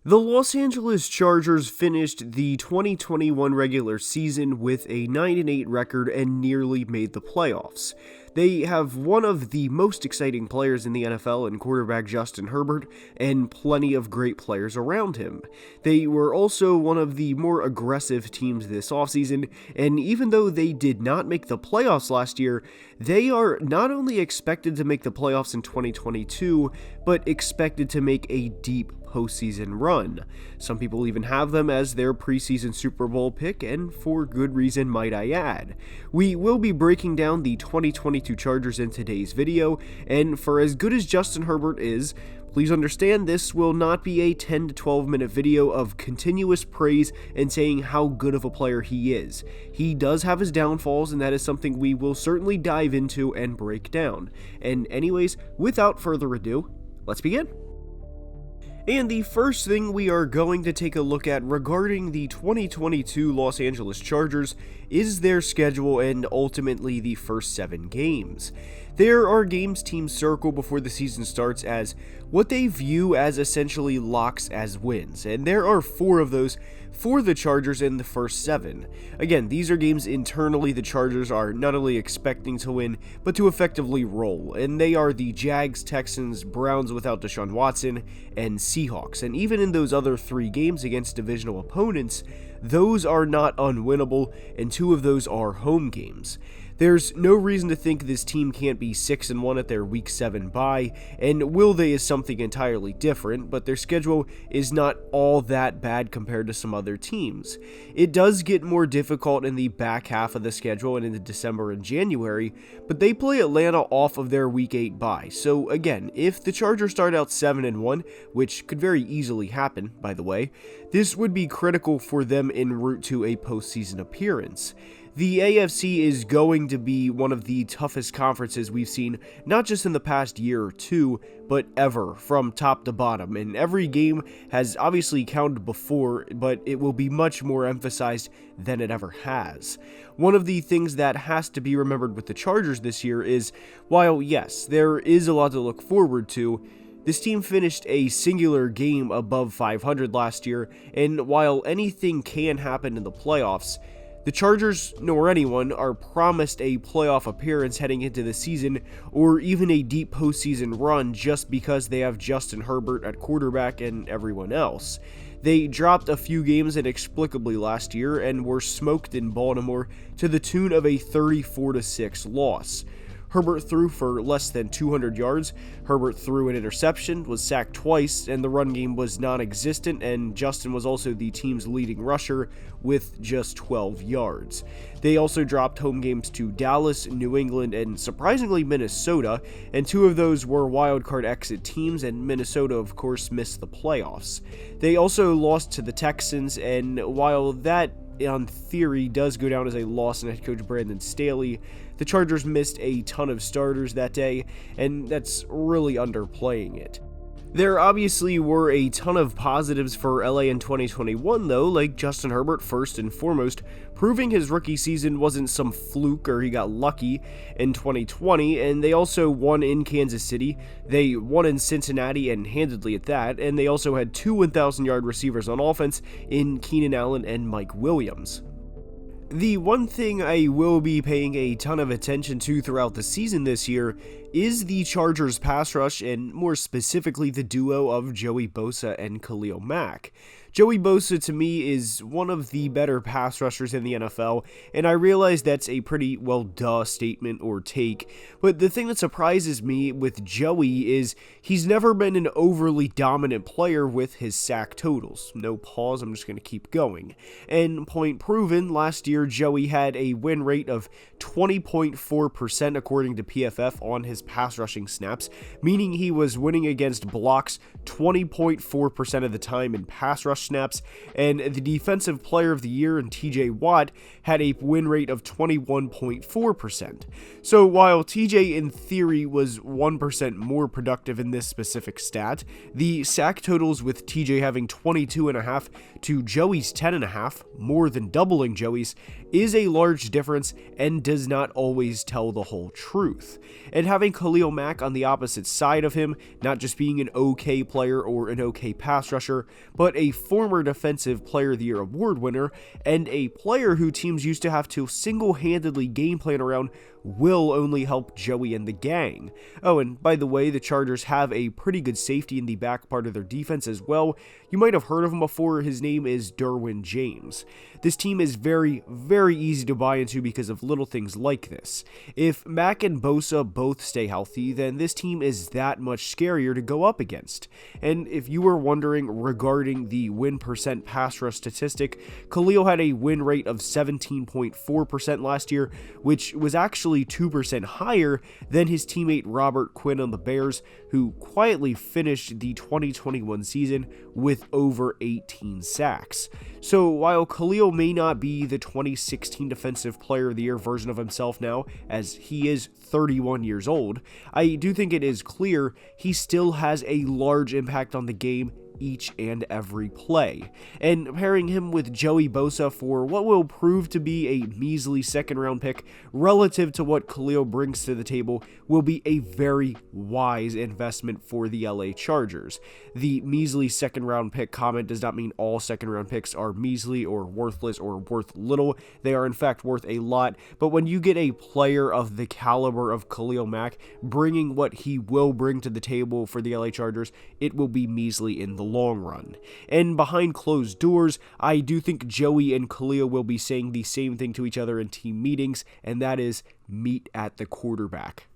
The Los Angeles Chargers finished the 2021 regular season with a 9-8 record and nearly made the playoffs. They have one of the most exciting players in the NFL in quarterback Justin Herbert, and plenty of great players around him. They were also one of the more aggressive teams this offseason, and even though they did not make the playoffs last year, they are not only expected to make the playoffs in 2022, but expected to make a deep postseason run. Some people even have them as their preseason Super Bowl pick, and for good reason, might I add. We will be breaking down the 2022 Chargers in today's video, and for as good as Justin Herbert is, please understand this will not be a 10 to 12 minute video of continuous praise and saying how good of a player he is. He does have his downfalls, and that is something we will certainly dive into and break down. And anyways, without further ado, let's begin. And the first thing we are going to take a look at regarding the 2022 Los Angeles Chargers is their schedule and ultimately the first 7 games. There are games teams circle before the season starts as what they view as essentially locks as wins, and there are 4 of those for the Chargers in the first 7. Again, these are games internally the Chargers are not only expecting to win, but to effectively roll, and they are the Jags, Texans, Browns without Deshaun Watson, and Seahawks. And even in those other 3 games against divisional opponents, those are not unwinnable, and 2 of those are home games. There's no reason to think this team can't be 6-1 at their Week 7 bye, and will they is something entirely different, but their schedule is not all that bad compared to some other teams. It does get more difficult in the back half of the schedule and into December and January, but they play Atlanta off of their Week 8 bye. So again, if the Chargers start out 7-1, which could very easily happen, by the way, this would be critical for them en route to a postseason appearance. The AFC is going to be one of the toughest conferences we've seen, not just in the past year or 2, but ever, from top to bottom, and every game has obviously counted before, but it will be much more emphasized than it ever has. One of the things that has to be remembered with the Chargers this year is, while yes, there is a lot to look forward to, this team finished a singular game above 500 last year, and while anything can happen in the playoffs, the Chargers, nor anyone, are promised a playoff appearance heading into the season, or even a deep postseason run just because they have Justin Herbert at quarterback and everyone else. They dropped a few games inexplicably last year and were smoked in Baltimore to the tune of a 34-6 loss. Herbert threw for less than 200 yards, Herbert threw an interception, was sacked twice, and the run game was non-existent, and Justin was also the team's leading rusher with just 12 yards. They also dropped home games to Dallas, New England, and surprisingly Minnesota, and 2 of those were wildcard exit teams, and Minnesota of course missed the playoffs. They also lost to the Texans, and while that on theory does go down as a loss in head coach Brandon Staley, the Chargers missed a ton of starters that day, and that's really underplaying it. There obviously were a ton of positives for LA in 2021 though, like Justin Herbert first and foremost, proving his rookie season wasn't some fluke or he got lucky in 2020, and they also won in Kansas City, they won in Cincinnati and handedly at that, and they also had 2 1,000-yard receivers on offense in Keenan Allen and Mike Williams. The one thing I will be paying a ton of attention to throughout the season this year is the Chargers pass rush, and more specifically the duo of Joey Bosa and Khalil Mack. Joey Bosa to me is one of the better pass rushers in the NFL, and I realize that's a pretty duh statement or take, but the thing that surprises me with Joey is he's never been an overly dominant player with his sack totals. No pause, I'm just going to keep going. And point proven, last year Joey had a win rate of 20.4% according to PFF on his pass rushing snaps, meaning he was winning against blocks 20.4% of the time in pass rush snaps, and the Defensive Player of the Year in TJ Watt had a win rate of 21.4%. So while TJ in theory was 1% more productive in this specific stat, the sack totals with TJ having 22.5 to Joey's 10.5, more than doubling Joey's, is a large difference and does not always tell the whole truth. And having having Khalil Mack on the opposite side of him, not just being an okay player or an okay pass rusher, but a former Defensive Player of the Year award winner, and a player who teams used to have to single-handedly game plan around, will only help Joey and the gang. Oh, and by the way, the Chargers have a pretty good safety in the back part of their defense as well. You might have heard of him before. His name is Derwin James. This team is very, very easy to buy into because of little things like this. If Mack and Bosa both stay healthy, then this team is that much scarier to go up against. And if you were wondering regarding the win percent pass rush statistic, Khalil had a win rate of 17.4% last year, which was actually 2% higher than his teammate Robert Quinn on the Bears, who quietly finished the 2021 season with over 18 sacks. So while Khalil may not be the 2016 Defensive Player of the Year version of himself now, as he is 31 years old, I do think it is clear he still has a large impact on the game each and every play. And pairing him with Joey Bosa for what will prove to be a measly second-round pick relative to what Khalil brings to the table will be a very wise investment for the LA Chargers. The measly second-round pick comment does not mean all second-round picks are measly or worthless or worth little. They are in fact worth a lot, but when you get a player of the caliber of Khalil Mack bringing what he will bring to the table for the LA Chargers, it will be measly in the long run. And behind closed doors, I do think Joey and Khalil will be saying the same thing to each other in team meetings, and that is meet at the quarterback.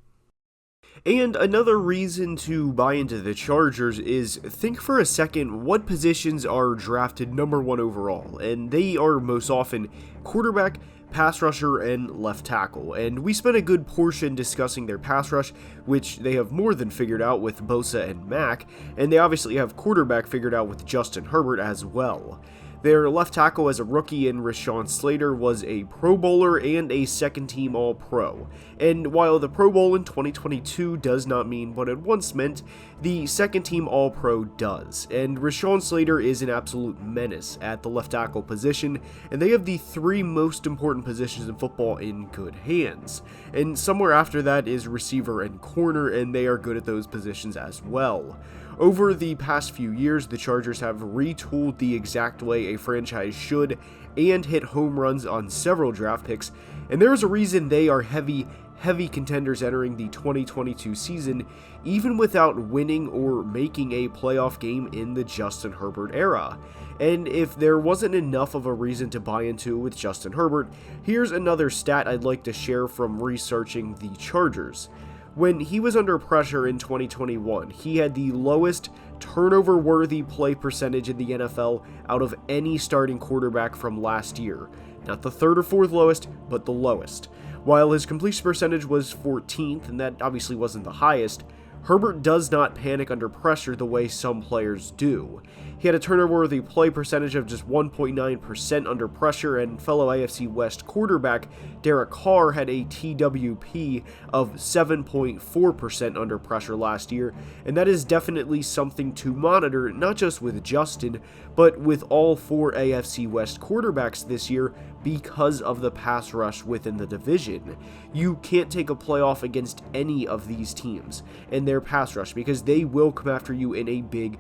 And another reason to buy into the Chargers is think for a second what positions are drafted number 1 overall, and they are most often quarterback, pass rusher, and left tackle, and we spent a good portion discussing their pass rush, which they have more than figured out with Bosa and Mack, and they obviously have quarterback figured out with Justin Herbert as well. Their left tackle as a rookie in Rashawn Slater was a Pro Bowler and a second-team All-Pro. And while the Pro Bowl in 2022 does not mean what it once meant, the second-team All-Pro does. And Rashawn Slater is an absolute menace at the left tackle position, and they have the 3 most important positions in football in good hands. And somewhere after that is receiver and corner, and they are good at those positions as well. Over the past few years, the Chargers have retooled the exact way a franchise should and hit home runs on several draft picks, and there is a reason they are heavy contenders entering the 2022 season, even without winning or making a playoff game in the Justin Herbert era. And if there wasn't enough of a reason to buy into with Justin Herbert, here's another stat I'd like to share from researching the Chargers. When he was under pressure in 2021, he had the lowest turnover-worthy play percentage in the NFL out of any starting quarterback from last year. Not the 3rd or 4th lowest, but the lowest. While his completion percentage was 14th, and that obviously wasn't the highest, Herbert does not panic under pressure the way some players do. He had a turnover-worthy play percentage of just 1.9% under pressure, and fellow AFC West quarterback Derek Carr had a TWP of 7.4% under pressure last year, and that is definitely something to monitor, not just with Justin, but with all 4 AFC West quarterbacks this year because of the pass rush within the division. You can't take a playoff against any of these teams and their pass rush because they will come after you in a big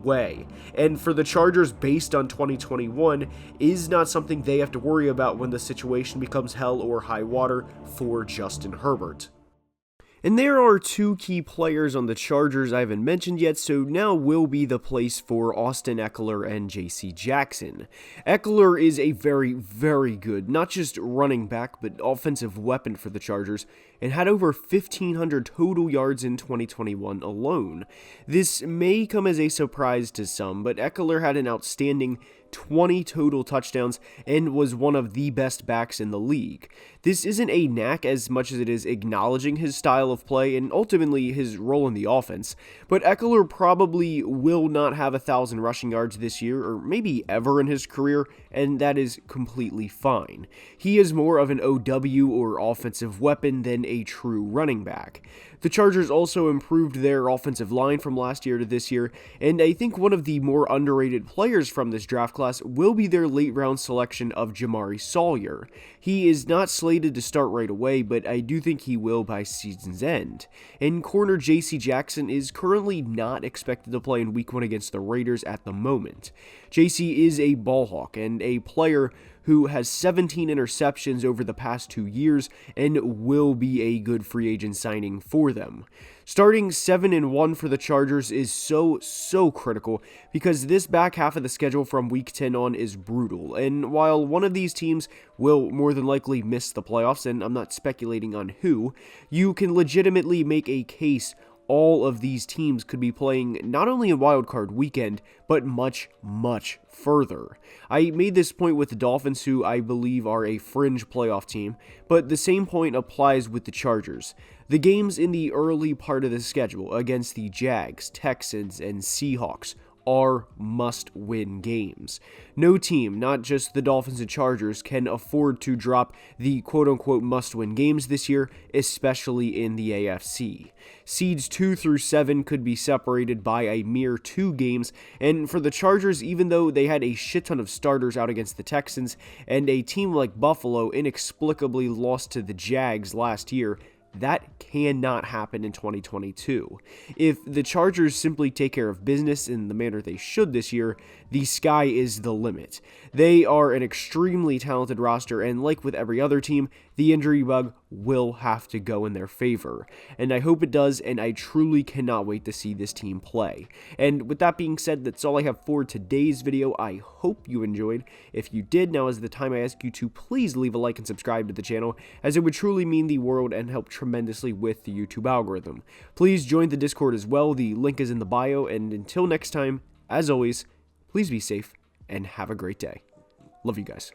way. And for the Chargers, based on 2021, is not something they have to worry about when the situation becomes hell or high water for Justin Herbert. And there are 2 key players on the Chargers I haven't mentioned yet, so now will be the place for Austin Ekeler and JC Jackson. Ekeler is a very, very good, not just running back, but offensive weapon for the Chargers, and had over 1,500 total yards in 2021 alone. This may come as a surprise to some, but Ekeler had an outstanding 20 total touchdowns and was one of the best backs in the league. This isn't a knack as much as it is acknowledging his style of play and ultimately his role in the offense, but Ekeler probably will not have 1,000 rushing yards this year or maybe ever in his career, and that is completely fine. He is more of an OW or offensive weapon than a true running back. The Chargers also improved their offensive line from last year to this year, and I think one of the more underrated players from this draft class will be their late-round selection of Jamari Sawyer. He is not slated to start right away, but I do think he will by season's end. And corner J.C. Jackson is currently not expected to play in Week 1 against the Raiders at the moment. J.C. is a ball hawk and a player who has 17 interceptions over the past 2 years and will be a good free agent signing for them. Starting 7-1 for the Chargers is so critical because this back half of the schedule from Week 10 on is brutal, and while one of these teams will more than likely miss the playoffs, and I'm not speculating on who, you can legitimately make a case all of these teams could be playing not only in wildcard weekend, but much further. I made this point with the Dolphins, who I believe are a fringe playoff team, but the same point applies with the Chargers. The games in the early part of the schedule against the Jags, Texans, and Seahawks are must-win games. No team, not just the Dolphins and Chargers, can afford to drop the quote-unquote must-win games this year, especially in the AFC. Seeds 2 through 7 could be separated by a mere 2 games, and for the Chargers, even though they had a shit ton of starters out against the Texans, and a team like Buffalo inexplicably lost to the Jags last year, that cannot happen in 2022. If the Chargers simply take care of business in the manner they should this year, the sky is the limit. They are an extremely talented roster, and like with every other team, the injury bug will have to go in their favor. And I hope it does, and I truly cannot wait to see this team play. And with that being said, that's all I have for today's video. I hope you enjoyed. If you did, now is the time I ask you to please leave a like and subscribe to the channel, as it would truly mean the world and help tremendously with the YouTube algorithm. Please join the Discord as well. The link is in the bio, and until next time, as always, please be safe and have a great day. Love you guys.